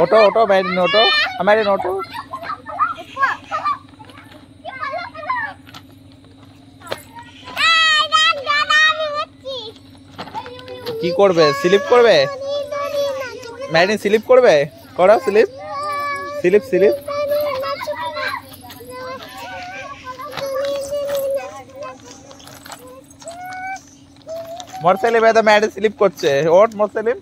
ওটো ওটো marine ওটো marine ওটো। কি করবে? Slip করবে? ম্যারিন স্লিপ করবে? করো স্লিপ স্লিপ স্লিপ। মোরসেলিম এত ম্যারিন স্লিপ করছে। ওঠ মোরসেলিম।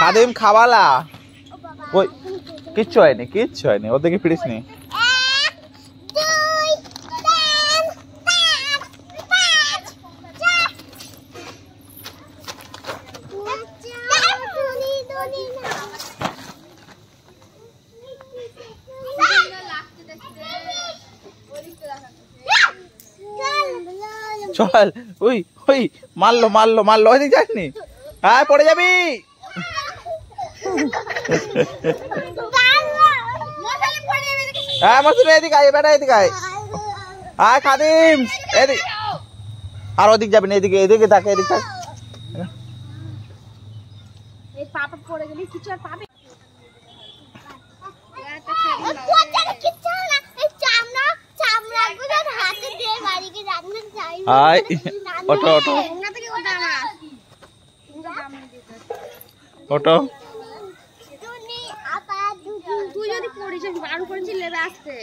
খাদিম খাওয়ালা ওই কিচ্ছু হয়নি কিচ্ছু হয়নি ওদেরকে ফিরিস নি। চল ওই ওই মারলো মারলো মারলো ওইদিকে যাসনি। হ্যাঁ পড়ে যাবি। হ্যাঁ মসুর এদিকে আয় বেটা এদিকে আয়। হ্যাঁ খাদিম এদিকে আর ওদিক যাবি না এদিকে এদিকে থাকে এদিকে থাক। হাই ওটো ওটো ওটো। তুই যদি পড়িস বারণ করেছিস লেবে আসতে।